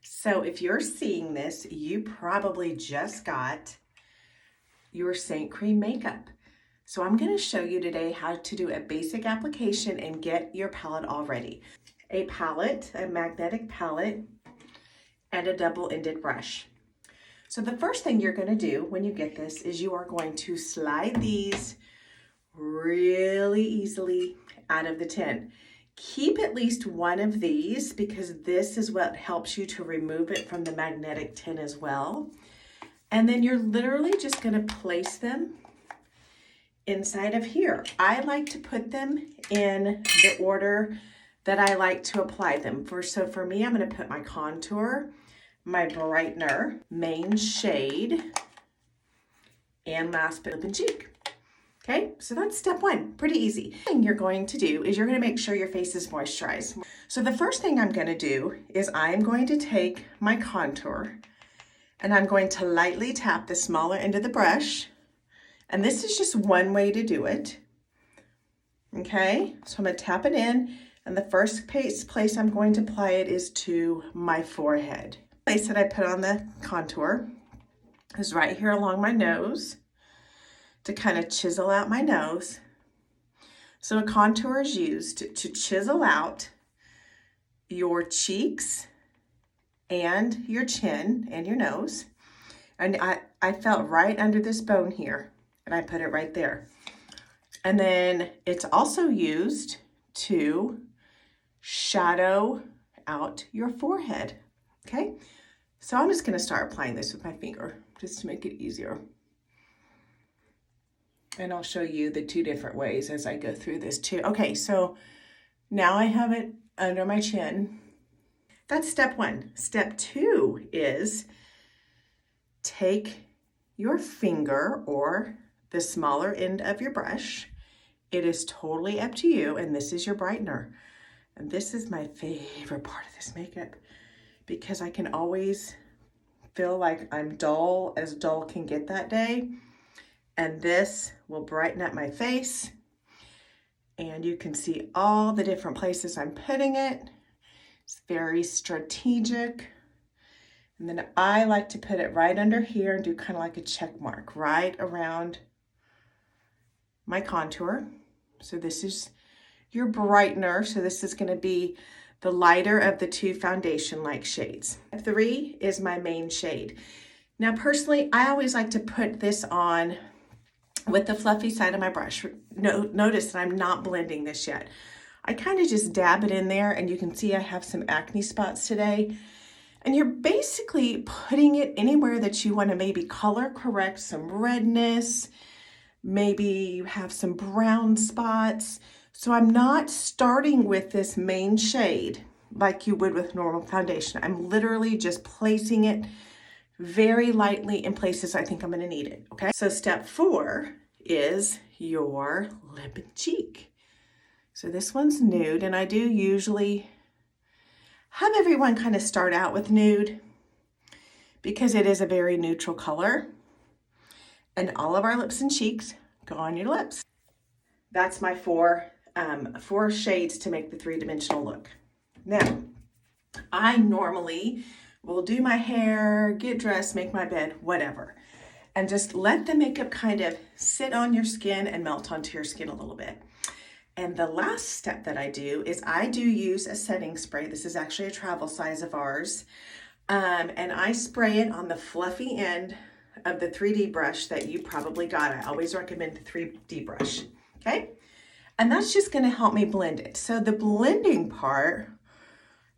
So if you're seeing this, you probably just got your Seint Creme makeup. So I'm going to show you today how to do a basic application and get your palette all ready. A palette, a magnetic palette, and a double-ended brush. So the first thing you're going to do when you get this is you are going to slide these really easily out of the tin. Keep at least one of these because this is what helps you to remove it from the magnetic tin as well. And then you're literally just going to place them inside of here. I like to put them in the order that I like to apply them. So for me, I'm going to put my contour, my brightener, main shade, and last but lip and cheek. Okay, so that's step one, pretty easy. The thing you're going to do is you're going to make sure your face is moisturized. So the first thing I'm going to do is I'm going to take my contour and I'm going to lightly tap the smaller end of the brush. And this is just one way to do it. Okay, so I'm going to tap it in, and the first place I'm going to apply it is to my forehead. The place that I put on the contour is right here along my nose, to kind of chisel out my nose. So a contour is used to chisel out your cheeks and your chin and your nose. And I felt right under this bone here, and I put it right there. And then it's also used to shadow out your forehead. Okay, so I'm just going to start applying this with my finger just to make it easier. And I'll show you the two different ways as I go through this too. Okay, so now I have it under my chin. That's step one. Step two is take your finger or the smaller end of your brush. It is totally up to you, and this is your brightener. And this is my favorite part of this makeup because I can always feel like I'm dull as dull can get that day. And this will brighten up my face. And you can see all the different places I'm putting it. It's very strategic. And then I like to put it right under here and do kind of like a check mark right around my contour. So this is your brightener. So this is going to be the lighter of the two foundation-like shades. Step three is my main shade. Now personally, I always like to put this on with the fluffy side of my brush. Notice that I'm not blending this yet. I kind of just dab it in there, and you can see I have some acne spots today. And you're basically putting it anywhere that you want to maybe color correct some redness. Maybe you have some brown spots. So I'm not starting with this main shade like you would with normal foundation. I'm literally just placing it very lightly in places I think I'm going to need it. Okay, so step four is your lip and cheek. So this one's nude, and I do usually have everyone kind of start out with nude because it is a very neutral color, and all of our lips and cheeks go on your lips. That's my four shades to make the three-dimensional look. Now, I normally will do my hair, get dressed, make my bed, whatever, and just let the makeup kind of sit on your skin and melt onto your skin a little bit. And the last step that I do is I do use a setting spray. This is actually a travel size of ours. And I spray it on the fluffy end of the 3D brush that you probably got. I always recommend the 3D brush, okay? And that's just gonna help me blend it. So the blending part,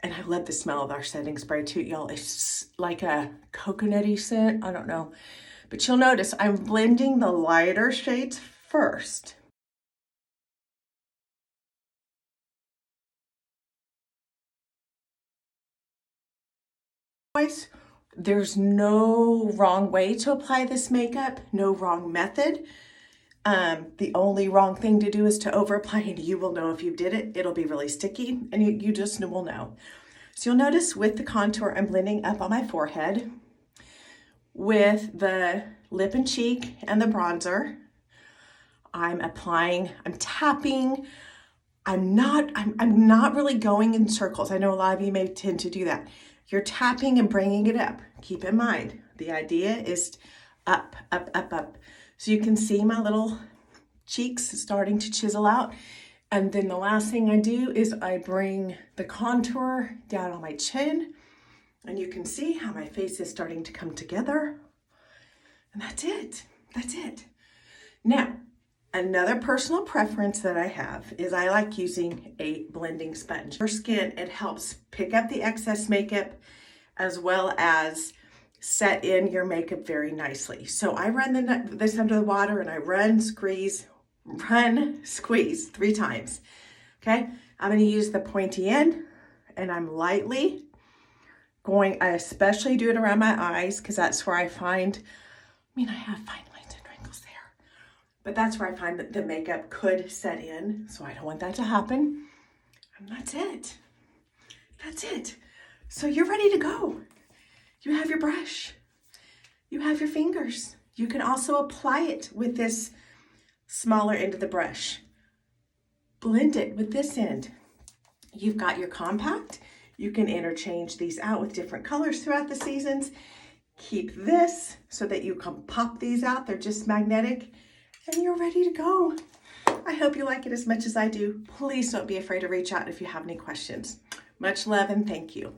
and I love the smell of our setting spray too, y'all. It's like a coconutty scent, I don't know. But you'll notice I'm blending the lighter shades first. There's no wrong way to apply this makeup, no wrong method. The only wrong thing to do is to over apply, and you will know if you did it. It'll be really sticky, and you just will know. So you'll notice with the contour, I'm blending up on my forehead. With the lip and cheek and the bronzer, I'm tapping. I'm not really going in circles. I know a lot of you may tend to do that. You're tapping and bringing it up. Keep in mind, the idea is up, up, up, up. So you can see my little cheeks starting to chisel out. And then the last thing I do is I bring the contour down on my chin. And you can see how my face is starting to come together. And that's it. That's it. Now, another personal preference that I have is I like using a blending sponge. For skin, it helps pick up the excess makeup as well as set in your makeup very nicely. So I run this under the water and I run, squeeze 3 times. Okay, I'm going to use the pointy end and I'm lightly I especially do it around my eyes because that's where I find, I have fine lines and wrinkles there, but that's where I find that the makeup could set in. So I don't want that to happen. And that's it. That's it. So you're ready to go. You have your brush. You have your fingers. You can also apply it with this smaller end of the brush. Blend it with this end. You've got your compact. You can interchange these out with different colors throughout the seasons. Keep this so that you can pop these out. They're just magnetic and you're ready to go. I hope you like it as much as I do. Please don't be afraid to reach out if you have any questions. Much love and thank you.